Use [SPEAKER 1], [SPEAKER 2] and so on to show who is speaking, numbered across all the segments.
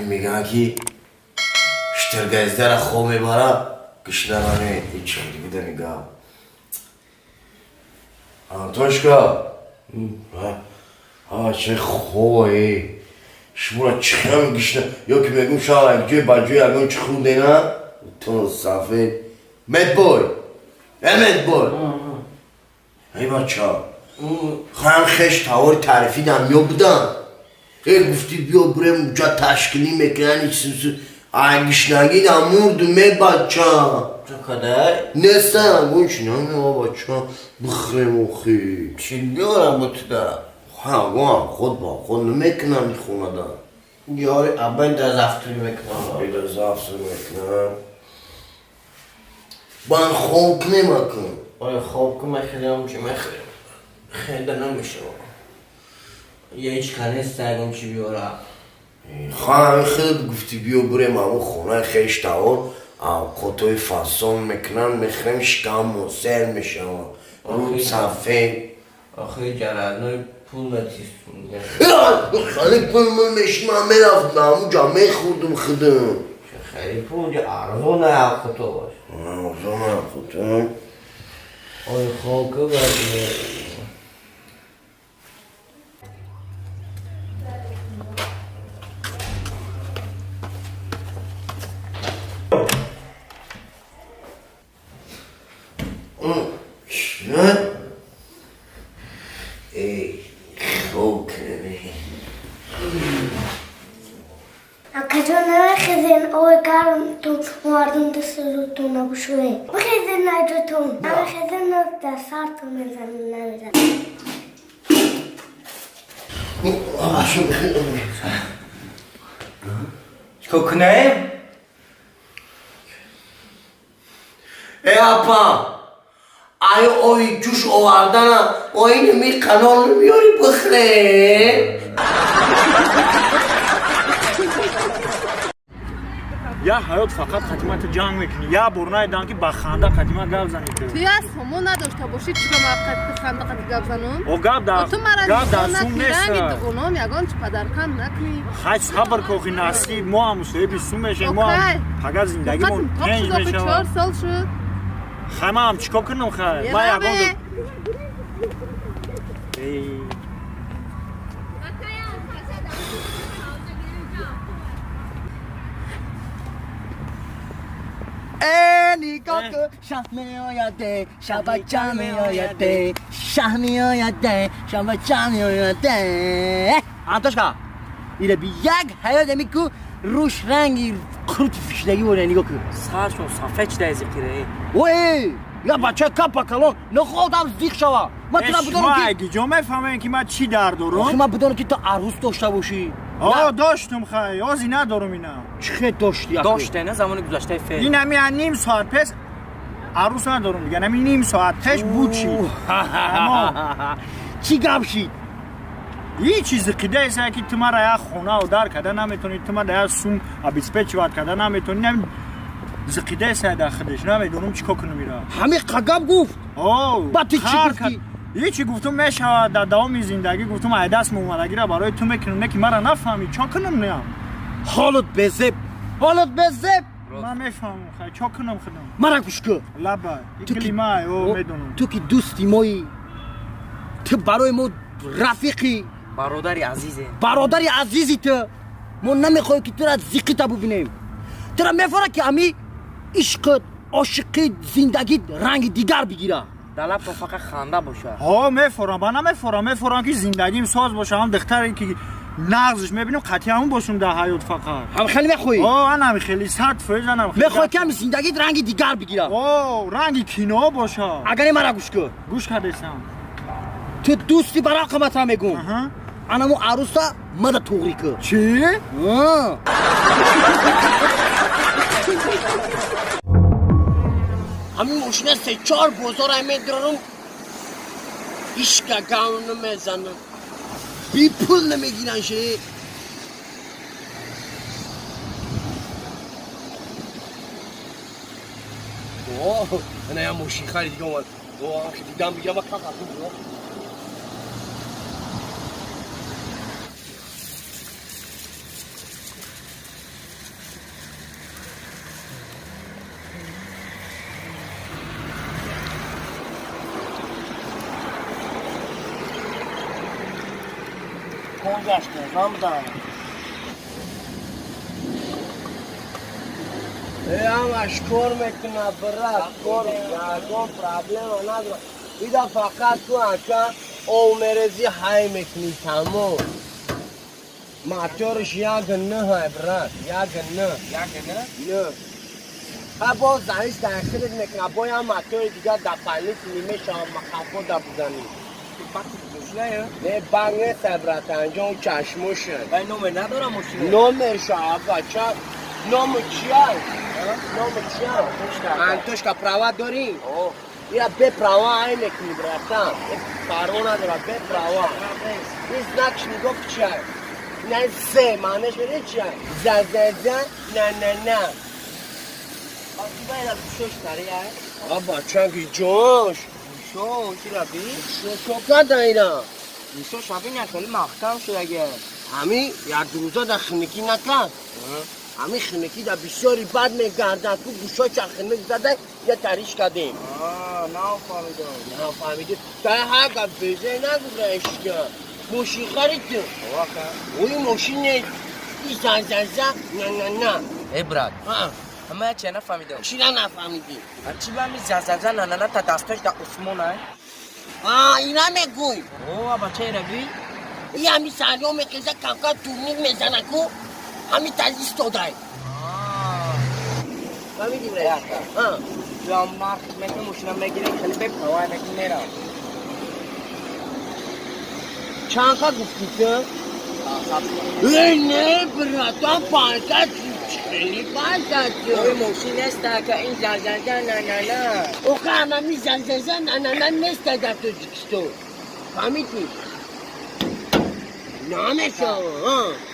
[SPEAKER 1] میگن که شترگزده را خواه میباره کشنانه هیچ دیگه نگاه آنتوشکا چه خوبه شما چه میگشنه یا که میگم شما جوی بجوی اگه چه خونده نه تو صفحه مدبوی مدبوی ای بچه خواهم خش تاور تعریفی دم یا بودم گفتی بیا بریم اونجا تشکیلی میکنن هیچ سوسو اگشنگی دم مردمه بچه
[SPEAKER 2] چه کده؟
[SPEAKER 1] نستم گوش نه بچه بخرم اخی
[SPEAKER 2] چی بیارم با تو دارم؟
[SPEAKER 1] خود با خود نمیکنم این خونه دارم
[SPEAKER 2] یاری اول در زفتوری میکنم
[SPEAKER 1] بیدر زفتوری میکنم من خوک نمیکنم
[SPEAKER 2] آره خواب که مخیرم چی مخیرم خیلی نمیشه یه هیچ کنیست اگم چی بیارم
[SPEAKER 1] خواهم خیلی گفتی بیا بریم همون خونه خیش تاور قطعه فاسون میکنن میخرم شکم موسر میشم رو صفحه
[SPEAKER 2] آخه جرانوی پول نتیستون
[SPEAKER 1] خیلی پول من میشیم من میرفتم همون جامعه خودم خودم
[SPEAKER 2] چه خیلی پول جا ارزون حق تو باش
[SPEAKER 1] ارزون حق تو
[SPEAKER 2] آی خوکه باید
[SPEAKER 1] نه ای خوک
[SPEAKER 3] Akşam ne khizin o karım tu vardın da sırtı na buşuye. Bu khizin ne jutun? Ama khizin ne da sartı mezan ne
[SPEAKER 2] Kokunayım?
[SPEAKER 1] apa ay oy cuş ovardana oyunu mi kanalını biori bıkhre
[SPEAKER 4] یا حیات فقط خدمت جنگ میکنی یا برنای دان که با خنده خدمت گپ زنی تو
[SPEAKER 5] توی از همون نداشته باشی چرا موقع خنده قطی گپ زنم؟
[SPEAKER 4] او گپ در
[SPEAKER 5] تو مرا
[SPEAKER 4] گپ در
[SPEAKER 5] نشون
[SPEAKER 4] سون نیست
[SPEAKER 5] نکنی دقونام یگان چه پدر کم نکنی
[SPEAKER 4] خیلی صبر کوخی نستی ما هم مصیبه بیستون بشه ما هم پگه زندگی مون تنج بشه
[SPEAKER 5] 4 سال شد
[SPEAKER 4] خیلی هم چیکار کنم خیلی ما یگان
[SPEAKER 6] نگاه که شب می آیده شب بچه می آیده شب می آیده شب بچه می آیده انتاشکا ایره بی یک حیات میکو روش رنگی خروط فشدگی بوده نگاه که
[SPEAKER 7] سرشون صفحه چه دیزی کره
[SPEAKER 6] وای یا بچه کپا کلون نخوادم زیخ شوا من تو
[SPEAKER 4] شما
[SPEAKER 6] نبودم که
[SPEAKER 4] اگه جا میفهمین که من چی در دارم
[SPEAKER 6] من بدونم که تو عروس داشته باشی
[SPEAKER 4] داشتم خیلی آزی ندارم اینا
[SPEAKER 6] چه داشتی
[SPEAKER 7] داشته نه زمان گذشته فعل
[SPEAKER 4] این همی نیم ساعت پس عروس ندارم دیگه نمی نیم ساعت پس بود چی
[SPEAKER 6] چی گپ شید
[SPEAKER 4] یه چیز قیده ایست که تو مرا یک خونه و در کده نمیتونی تو مرا یک سوم ابیسپیچ واد کده نمیتونی نمی زقیده ایست در خودش نمیدونم چیکار کنم میرا
[SPEAKER 6] همین قگم گفت بعد تو چی گفتی
[SPEAKER 4] یه چی گفتم میشه در دوام زندگی گفتم ای دست اومدگی را برای تو میکنم نه که مرا نفهمی چا کنم نه
[SPEAKER 6] حالت بزب
[SPEAKER 4] من میفهمم خیلی چا کنم خودم
[SPEAKER 6] مرا گوش کن
[SPEAKER 4] لبه این کلمه او میدونم
[SPEAKER 6] تو که دوستی مایی تو برای ما رفیقی برادری عزیزی تو ما نمیخوای که تو را زیقی تا ببینیم تو را میفاره که امی عشق عاشقی زندگی رنگ دیگر بگیره
[SPEAKER 7] دلب تو فقط خنده باشه
[SPEAKER 4] میفورم من میفورم که زندگیم ساز باشه هم دختری که نغزش میبینم قطعی همون باشم در حیات فقط
[SPEAKER 6] هم خیلی میخوایی؟
[SPEAKER 4] من خیلی 100%
[SPEAKER 6] میخوای که هم زندگی رنگ دیگر بگیره
[SPEAKER 4] رنگ کینا باشه
[SPEAKER 6] اگر مرا گوش کن
[SPEAKER 4] گوش کردیستم
[SPEAKER 6] تو دوستی برای قمت هم میگم انمو عروسا مده توغری که
[SPEAKER 4] چی؟
[SPEAKER 6] همین ماشینه 3-4 بازار همه درارم هیچ که گاون نمیزنن بی پول نمیگیرن شه انا یا موشی خالی دیگه اومد دیدم بگیرم و کاکا کنجش کن رمضان همش کار میکنه برات کار یکم پرابلم نداره ایدا فقط تو اکا اومرزی های میکنی تمام ماتورش یک نه های برات یک نه نه با زنیش داخلت میکنه با یا ماتور دیگه دپالیت نیمه شام مخافو دا بزنی نه بانگه سبرات انجام و چشموشه
[SPEAKER 7] من نمره ندارم ماشین
[SPEAKER 6] نمرش آقا چه نمر چیه؟ نمر چیه؟ انتوش که پراوا داری؟ یا به پراوا های میکنی براتم پارو نداره به پراوا این زنکش نگفت چیه؟ نه سه معنیش بره چیه؟ زززه نه نه نه
[SPEAKER 7] باید از شوش نری
[SPEAKER 6] آبا چنگی جوش
[SPEAKER 7] شو چی رفی؟
[SPEAKER 6] شوکا داینا
[SPEAKER 7] شو شبی نکلی محکم شد اگه
[SPEAKER 6] همی یک روزا در خنکی نکن همی خنکی در بسیاری بد میگردن تو گوشا چه خنک زده یه تریش کردیم نه فهمیدیم تا هر بیزه نگو رشکن موشی خرید تو اوی موشی نید ای زن نه نه نه
[SPEAKER 7] ای براد همه چه نفهمیدم
[SPEAKER 6] چی نفهمیدی؟
[SPEAKER 7] چی با می زن نه نه تا دستش در عثمان
[SPEAKER 6] اینا میگوی
[SPEAKER 7] اوه بچه روی
[SPEAKER 6] ای همی سریع میخیزه کمکا تورنیک میزنه کو همی تزیز تو دای فهمیدی برای
[SPEAKER 7] یا مرد میکنه ماشینم میگیره خیلی بپروای میکنه میرم
[SPEAKER 6] چند که گفتی تو؟ نه براتان پانکت خیلی پانکت
[SPEAKER 7] اوی ماشین نیست که این زن نه نه نه
[SPEAKER 6] او که همه می زن نه نه نه نیست در تو جکستو فهمیدی؟ نامشو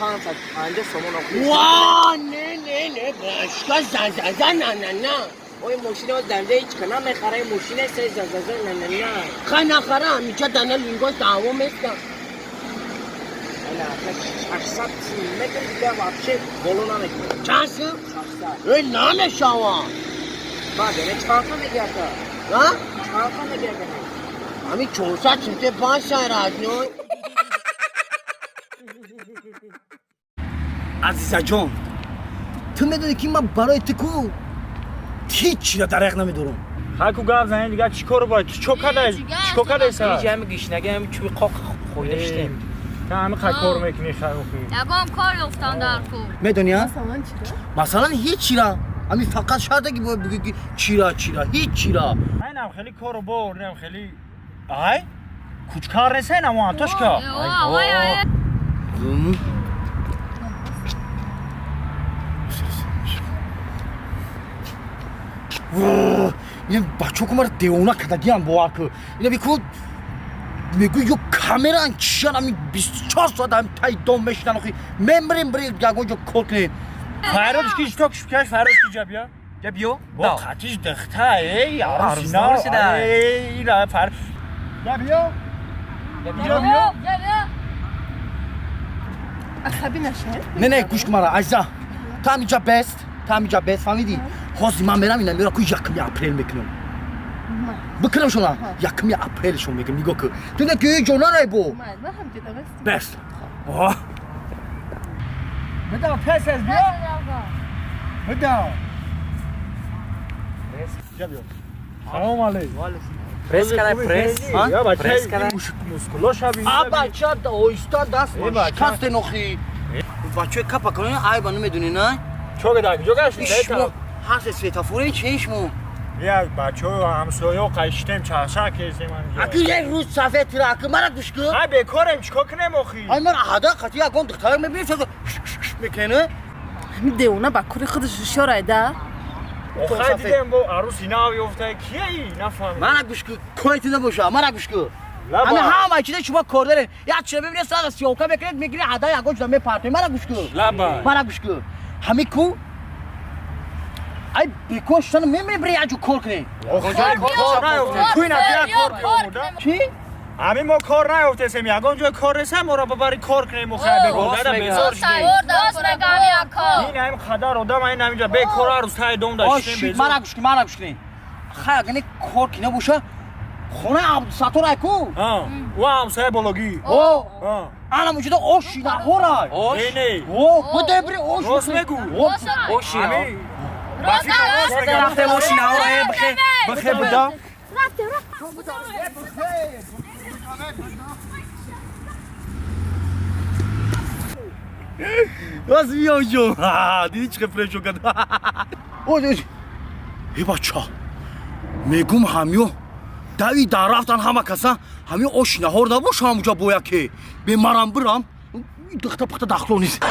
[SPEAKER 7] 550 سومون
[SPEAKER 6] واه نه براشکا زن نه نه نه
[SPEAKER 7] اوی ماشین ها دنده هیچ که نمیخره ماشین سه زن نه نه نه
[SPEAKER 6] خیلی نخره همیچه دنه لینگوش دعوا میستم
[SPEAKER 7] نه 800 میکنه دیگه واپشه بولو نمیکنه
[SPEAKER 6] چند سو؟
[SPEAKER 7] 800
[SPEAKER 6] ای نامشو
[SPEAKER 7] بعد نه چند تا میگه
[SPEAKER 6] ها؟
[SPEAKER 7] چند تا میگه
[SPEAKER 6] همی 400 چنته 5 سایر از نوی عزیزا جان تو میدونی که من برای تکو هیچی را دریق نمیدارم
[SPEAKER 4] خاکو گاف زنی دیگه چیکار باید چیکار کردی سر
[SPEAKER 7] اینجا همه گیشنگه همه چوبی قاق خویدشتیم
[SPEAKER 4] تا همه کار میکنی خیلی
[SPEAKER 5] یگام کار افتان در کو
[SPEAKER 6] میدونی ها؟
[SPEAKER 5] مثلا چرا؟
[SPEAKER 6] مثلا هیچی را همین فقط شده که باید بگی چیرا هیچی را
[SPEAKER 4] اینم خیلی کارو بردم خیلی آی کچھ کار نیست اینم وان توش که
[SPEAKER 5] آی
[SPEAKER 6] این بچه که مرا دیونا کدگی هم باور که اینه بیکو میگو یو کامرا چیان همی 24 ساعت هم تایی دوم میشنن اخی ممرین بری گاگو جو کل کنید
[SPEAKER 4] فرادش کیش توکش بکش فرادش کی جابیا
[SPEAKER 7] جابیو؟
[SPEAKER 4] با خطیش دخته ای عروسینا
[SPEAKER 7] عروسی ده.
[SPEAKER 4] ای را فر جابیا
[SPEAKER 5] عصبی نشه
[SPEAKER 6] نه گوش کن مرا عزیزا تا همینجا بست فهمیدی خواستی من برم اینا میرا که یکمی اپریل میکنم بکنم شما یکمی اپریل شما میکنم نگاه که تو نه که جونا رای بو
[SPEAKER 5] من هم دیده بس
[SPEAKER 6] بست
[SPEAKER 4] بدا پس از بیا بدا جابیا سلام علیکم
[SPEAKER 7] پرس کنه پرس
[SPEAKER 4] یا بچه
[SPEAKER 7] پرس کنه
[SPEAKER 4] مسکولو شبیه
[SPEAKER 6] بچه اویستا دست
[SPEAKER 4] بچه.
[SPEAKER 6] شکست نخی بچه کپا کنه ای با نمیدونی نه
[SPEAKER 4] چوگه داگی جوگش
[SPEAKER 6] ایشمو هست سویتافوری چه ایشمو
[SPEAKER 4] یا بچه همسایه قشتیم چهشا کیزیم
[SPEAKER 6] اگه یک روز صفحه تراکه مرا گوش کن
[SPEAKER 4] ای بکارم چیکار کنم اخی
[SPEAKER 6] ای من احدا قطعی اگون دختر میبینی چه میکنه
[SPEAKER 5] همین دیونه با کاری خودش شورای ده
[SPEAKER 4] آخه دیدم با عروس اینا بیفته کیه ای نفهمید
[SPEAKER 6] مرا گوش کن کویت نباشه مرا گوش کن
[SPEAKER 4] لبا.
[SPEAKER 6] همه چیز شما کار دارین یا چه ببینید ساعت سیاوکا بکنید میگیری احدا اگون جدا میپرته مرا گوش کن
[SPEAKER 4] لبا
[SPEAKER 6] مرا گوش کن همین کو ای بیکوشتن میبری اجو کار کنی
[SPEAKER 4] آخه کار نیفته توی نتیه کار کنیم
[SPEAKER 6] چی؟
[SPEAKER 4] همین ما کار نیفته سیم یگان جای کار نیستم ما را ببری کار کنیم و خیلی بگو دادا بزار شدیم
[SPEAKER 5] راست میگم یکا
[SPEAKER 4] این هم خدا رو دام این همینجا به کار عروس تای دوم داشتیم
[SPEAKER 6] مرا گوش کن مرا گوش کن خیلی اگه کار کنی باشه خونه عبدالستار کو
[SPEAKER 4] و همسایه بالاگی
[SPEAKER 6] او انا موجود اوشی نه هورای
[SPEAKER 4] اینه
[SPEAKER 6] او بده بری اوش
[SPEAKER 4] راست بگو
[SPEAKER 7] اوشی ها
[SPEAKER 4] همین رفیق راست بگو
[SPEAKER 7] رفته اوشی ها
[SPEAKER 6] بخیر بدا راست بیام جو دیدی چه فرشو کرد ای بچه میگم همیو دایی در رفتن همه کسا همیو اوش نهار نباشه همونجا باید که به مرم برم دخته پخته دخلو نیست